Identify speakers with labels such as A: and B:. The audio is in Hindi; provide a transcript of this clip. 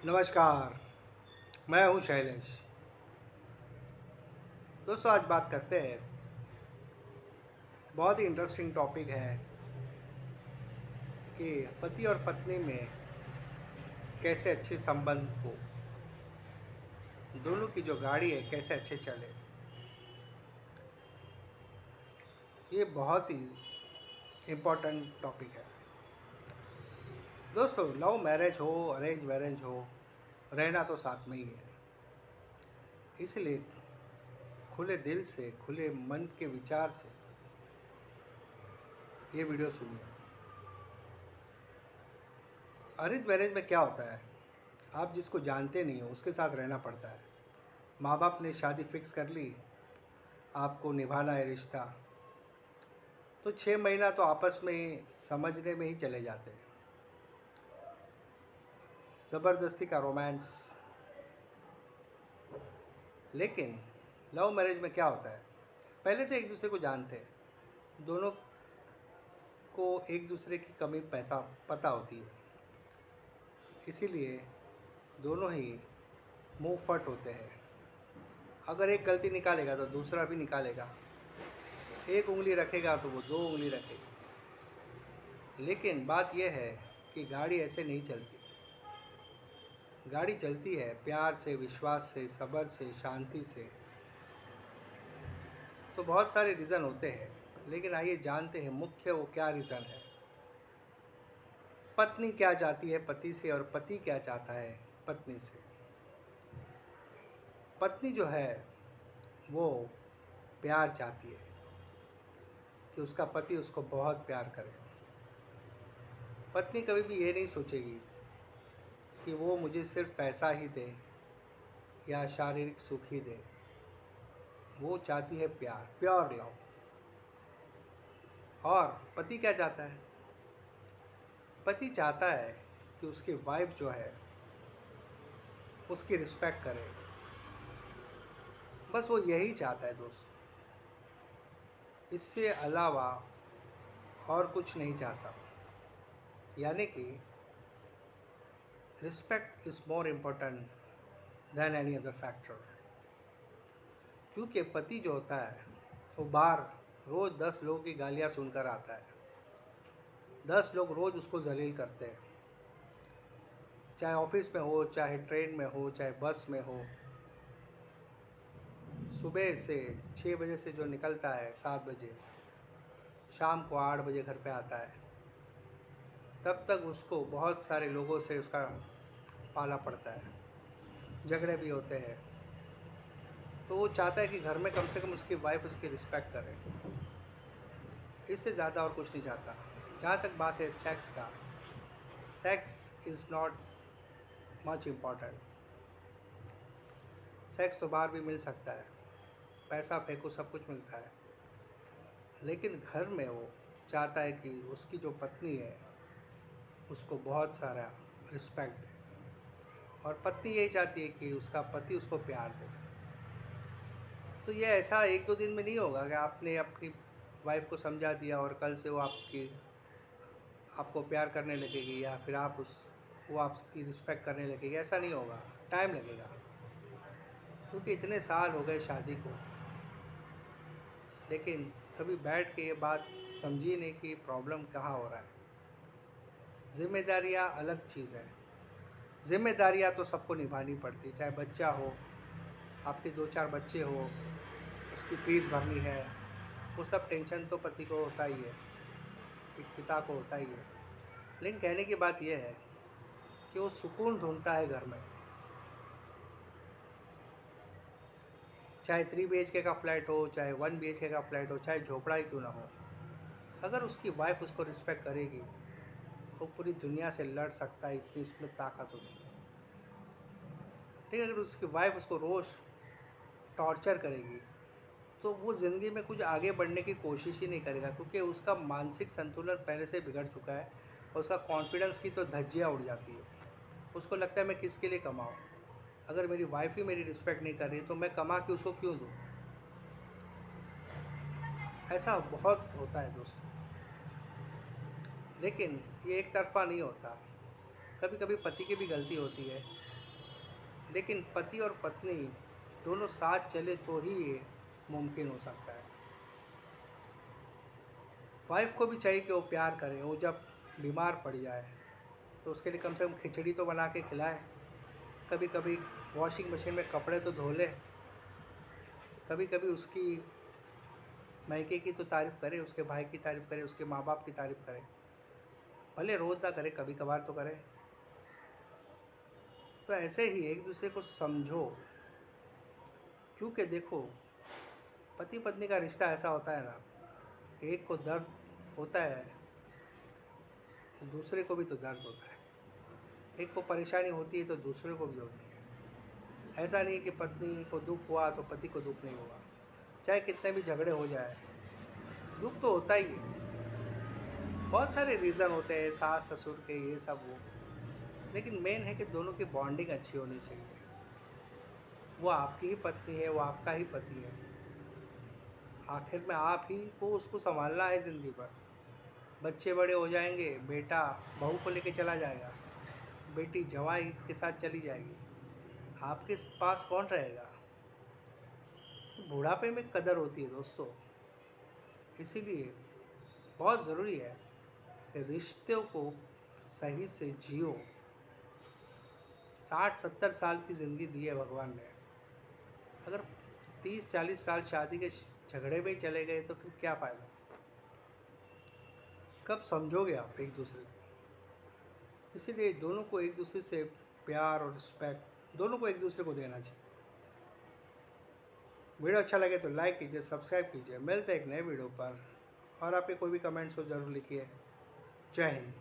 A: नमस्कार। मैं हूं शैलेश। दोस्तों, आज बात करते हैं। बहुत ही इंटरेस्टिंग टॉपिक है कि पति और पत्नी में कैसे अच्छे संबंध हो, दोनों की जो गाड़ी है कैसे अच्छे चले। ये बहुत ही इम्पोर्टेंट टॉपिक है। दोस्तों, लव मैरिज हो, अरेंज मैरिज हो, रहना तो साथ में ही है। इसलिए खुले दिल से, खुले मन के विचार से ये वीडियो सुनिए। अरेंज मैरिज में क्या होता है, आप जिसको जानते नहीं हो उसके साथ रहना पड़ता है। माँ बाप ने शादी फिक्स कर ली, आपको निभाना है रिश्ता, तो 6 महीना तो आपस में ही समझने में ही चले जाते हैं। ज़बरदस्ती का रोमांस। लेकिन लव मैरिज में क्या होता है, पहले से एक दूसरे को जानते हैं, दोनों को एक दूसरे की कमी पता होती है। इसीलिए दोनों ही मुंह फट होते हैं। अगर एक गलती निकालेगा तो दूसरा भी निकालेगा, एक उंगली रखेगा तो वो 2 उंगली रखेगा। लेकिन बात यह है कि गाड़ी ऐसे नहीं चलती। गाड़ी चलती है प्यार से, विश्वास से, सब्र से, शांति से। तो बहुत सारे रीज़न होते हैं, लेकिन आइए जानते हैं मुख्य वो क्या रीज़न है। पत्नी क्या चाहती है पति से और पति क्या चाहता है पत्नी से। पत्नी जो है वो प्यार चाहती है कि उसका पति उसको बहुत प्यार करे। पत्नी कभी भी ये नहीं सोचेगी कि वो मुझे सिर्फ पैसा ही दे या शारीरिक सुख ही दे। वो चाहती है प्यार, प्योर लव। और पति क्या चाहता है, पति चाहता है कि उसकी वाइफ जो है उसकी रिस्पेक्ट करे। बस वो यही चाहता है दोस्त, इससे अलावा और कुछ नहीं चाहता। यानी कि respect is more important then any other factor. क्योंकि पति जो होता है वो बाहर रोज़ 10 लोगों की गालियाँ सुनकर आता है। 10 लोग रोज़ उसको जलील करते हैं, चाहे ऑफिस में हो, चाहे ट्रेन में हो, चाहे बस में हो। सुबह से 6 बजे से जो निकलता है 7 बजे, शाम को 8 बजे घर पे आता है, तब तक उसको बहुत सारे लोगों से उसका पाला पड़ता है, झगड़े भी होते हैं। तो वो चाहता है कि घर में कम से कम उसकी वाइफ उसकी रिस्पेक्ट करे। इससे ज़्यादा और कुछ नहीं चाहता। जहाँ तक बात है सेक्स का, sex is not much important. Sex तो बाहर भी मिल सकता है, पैसा फेंको सब कुछ मिलता है। लेकिन घर में वो चाहता है कि उसकी जो पत्नी है उसको बहुत सारा रिस्पेक्ट दे, और पत्नी यही चाहती है कि उसका पति उसको प्यार दे। तो ये ऐसा एक दो दिन में नहीं होगा कि आपने अपनी वाइफ को समझा दिया और कल से वो आपको प्यार करने लगेगी, या फिर वो आपकी रिस्पेक्ट करने लगेगी। ऐसा नहीं होगा, टाइम लगेगा। क्योंकि इतने साल हो गए शादी को, लेकिन कभी बैठ के ये बात समझी नहीं कि प्रॉब्लम कहाँ हो रहा है। जिम्मेदारियाँ अलग चीज़ है। जिम्मेदारियाँ तो सबको निभानी पड़ती, चाहे बच्चा हो, आपके 2-4 बच्चे हो, उसकी फीस भरनी है, वो सब टेंशन तो पति को होता ही है, एक पिता को होता ही है। लेकिन कहने की बात यह है कि वो सुकून ढूंढता है घर में, चाहे 3 BHK का फ्लैट हो, चाहे 1 BHK का फ्लैट हो, चाहे झोपड़ा ही क्यों ना हो। अगर उसकी वाइफ उसको रिस्पेक्ट करेगी तो पूरी दुनिया से लड़ सकता है, इतनी उसमें ताकत होती है। लेकिन अगर उसकी वाइफ उसको रोज़ टॉर्चर करेगी तो वो ज़िंदगी में कुछ आगे बढ़ने की कोशिश ही नहीं करेगा, क्योंकि उसका मानसिक संतुलन पहले से बिगड़ चुका है और उसका कॉन्फिडेंस की तो धज्जियाँ उड़ जाती है। उसको लगता है मैं किसके लिए कमाऊँ, अगर मेरी वाइफ ही मेरी रिस्पेक्ट नहीं कर रही तो मैं कमा के उसको क्यों दूँ। ऐसा बहुत होता है दोस्तों। लेकिन ये एक तरफा नहीं होता, कभी कभी पति की भी गलती होती है लेकिन पति और पत्नी दोनों साथ चले तो ही ये मुमकिन हो सकता है। वाइफ को भी चाहिए कि वो प्यार करे, वो जब बीमार पड़ जाए तो उसके लिए कम से कम खिचड़ी तो बना के खिलाए, कभी कभी वॉशिंग मशीन में कपड़े तो धो ले, कभी कभी उसकी मायके की तो तारीफ़ करे, उसके भाई की तारीफ़ करे, उसके माँ बाप की तारीफ़ करे, भले रोज़ ना करे, कभी कभार तो करे। तो ऐसे ही एक दूसरे को समझो, क्योंकि देखो पति पत्नी का रिश्ता ऐसा होता है ना, एक को दर्द होता है तो दूसरे को भी तो दर्द होता है, एक को परेशानी होती है तो दूसरे को भी होती है। ऐसा नहीं कि पत्नी को दुख हुआ तो पति को दुख नहीं हुआ, चाहे कितने भी झगड़े हो जाए दुख तो होता ही है। बहुत सारे रीज़न होते हैं सास ससुर के, ये सब वो, लेकिन मेन है कि दोनों की बॉन्डिंग अच्छी होनी चाहिए। वो आपकी ही पत्नी है, वो आपका ही पति है, आखिर में आप ही को उसको संभालना है ज़िंदगी भर। बच्चे बड़े हो जाएंगे, बेटा बहू को लेके चला जाएगा, बेटी जवाई के साथ चली जाएगी, आपके पास कौन रहेगा? बुढ़ापे में कदर होती है दोस्तों। इसीलिए बहुत ज़रूरी है कि रिश्तों को सही से जियो। 60-70 साल की ज़िंदगी दी है भगवान ने, अगर 30-40 साल शादी के झगड़े में ही चले गए तो फिर क्या फ़ायदा? कब समझोगे आप एक दूसरे को? इसीलिए दोनों को एक दूसरे से प्यार और रिस्पेक्ट दोनों को एक दूसरे को देना चाहिए। वीडियो अच्छा लगे तो लाइक कीजिए, सब्सक्राइब कीजिए। मिलते हैं एक नए वीडियो पर, और आपके कोई भी कमेंट्स हो ज़रूर लिखिए। जय हिंद।